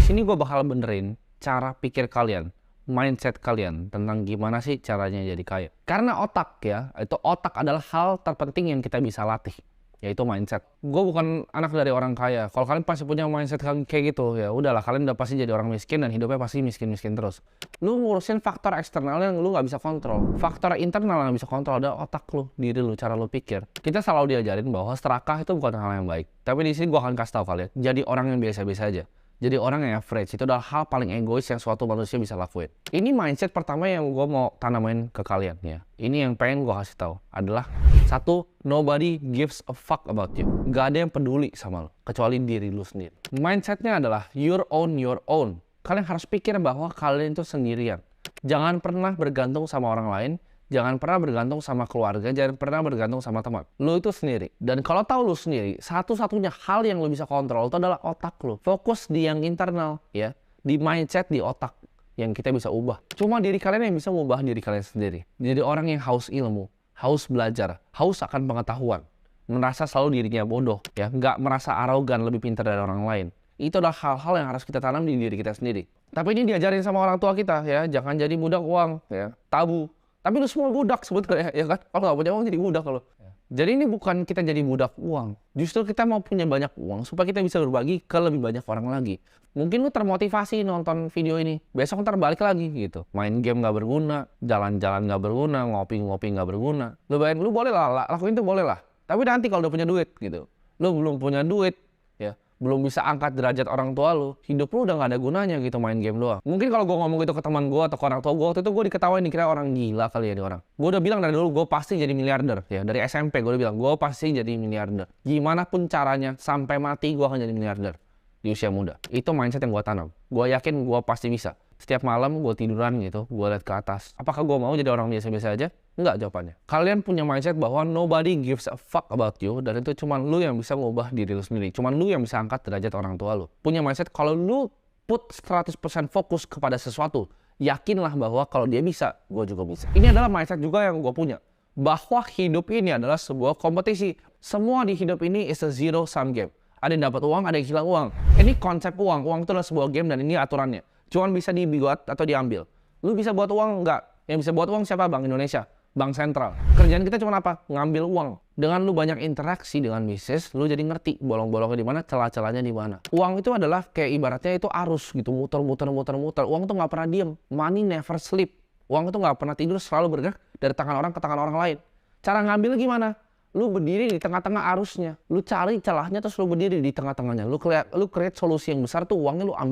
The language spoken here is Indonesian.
sini gue bakal benerin cara pikir kalian, mindset kalian tentang gimana sih caranya jadi kaya. Karena otak ya, itu otak adalah hal terpenting yang kita bisa latih, yaitu mindset. Gue bukan anak dari orang kaya. Kalau kalian pasti punya mindset kayak gitu, ya udahlah, kalian udah pasti jadi orang miskin dan hidupnya pasti miskin-miskin terus. Lu ngurusin faktor eksternal yang lu nggak bisa kontrol. Faktor internal yang bisa kontrol ada otak lu, diri lu, cara lu pikir. Kita selalu diajarin bahwa serakah itu bukan hal yang baik. Tapi di sini gue akan kasih tahu kalian, jadi orang yang biasa-biasa aja. Jadi orang yang average itu adalah hal paling egois yang suatu manusia bisa lakuin. Ini mindset pertama yang gue mau tanamin ke kalian ya. Ini yang pengen gue kasih tahu adalah satu, nobody gives a fuck about you. Gak ada yang peduli sama lo kecuali diri lu sendiri. Mindsetnya adalah your own. Kalian harus pikir bahwa kalian itu sendirian. Jangan pernah bergantung sama orang lain. Jangan pernah bergantung sama keluarga, jangan pernah bergantung sama teman. Lu itu sendiri. Dan kalau tahu lu sendiri, satu-satunya hal yang lu bisa kontrol itu adalah otak lu. Fokus di yang internal, ya. Di mindset, di otak yang kita bisa ubah. Cuma diri kalian yang bisa mengubah diri kalian sendiri. Jadi orang yang haus ilmu, haus belajar, haus akan pengetahuan. Merasa selalu dirinya bodoh, ya. Nggak merasa arogan, lebih pintar dari orang lain. Itu adalah hal-hal yang harus kita tanam di diri kita sendiri. Tapi ini diajarin sama orang tua kita, ya. Jangan jadi budak uang, ya. Tabu. Tapi lu semua budak sebetulnya, ya kan? Kalau nggak punya uang jadi budak kalau. Jadi ini bukan kita jadi budak uang. Justru kita mau punya banyak uang supaya kita bisa berbagi ke lebih banyak orang lagi. Mungkin lu termotivasi nonton video ini. Besok ntar balik lagi gitu. Main game nggak berguna, jalan-jalan nggak berguna, ngopi-ngopi nggak berguna. Lu bayangin, lu boleh lah, lakuin itu boleh lah. Tapi nanti kalau udah punya duit gitu. Lu belum punya duit, ya. Belum bisa angkat derajat orang tua lu, hidup lu udah gak ada gunanya gitu main game doang. Mungkin kalau gue ngomong gitu ke teman gue atau ke orang tua gue, waktu itu gue diketawain, dikira orang gila kali ya nih orang. Gue udah bilang dari dulu gue pasti jadi miliarder, ya dari SMP gue udah bilang gue pasti jadi miliarder. Gimana pun caranya sampai mati gue akan jadi miliarder di usia muda. Itu mindset yang gue tanam. Gue yakin gue pasti bisa. Setiap malam gue tiduran gitu, gue lihat ke atas. Apakah gue mau jadi orang biasa-biasa aja? Enggak jawabannya. Kalian punya mindset bahwa nobody gives a fuck about you, dan itu cuma lu yang bisa mengubah diri lu sendiri. Cuma lu yang bisa angkat derajat orang tua lu. Punya mindset kalau lu put 100% fokus kepada sesuatu, yakinlah bahwa kalau dia bisa, gue juga bisa. Ini adalah mindset juga yang gue punya. Bahwa hidup ini adalah sebuah kompetisi. Semua di hidup ini is a zero sum game. Ada yang dapat uang, ada yang hilang uang. Ini konsep uang. Uang itu adalah sebuah game dan ini aturannya. Cuman bisa dibuat atau diambil. Lu bisa buat uang enggak? Yang bisa buat uang siapa? Bank Indonesia. Bank sentral. Kerjaan kita cuma apa? Ngambil uang. Dengan lu banyak interaksi dengan bisnis, lu jadi ngerti bolong-bolongnya di mana, celah-celahnya di mana. Uang itu adalah kayak ibaratnya itu arus gitu, muter. Uang itu nggak pernah diem. Money never sleep. Uang itu nggak pernah tidur, selalu bergerak dari tangan orang ke tangan orang lain. Cara ngambil gimana? Lu berdiri di tengah-tengah arusnya. Lu cari celahnya terus lu berdiri di tengah-tengahnya. Lu create solusi yang besar tuh, uangnya lu ambil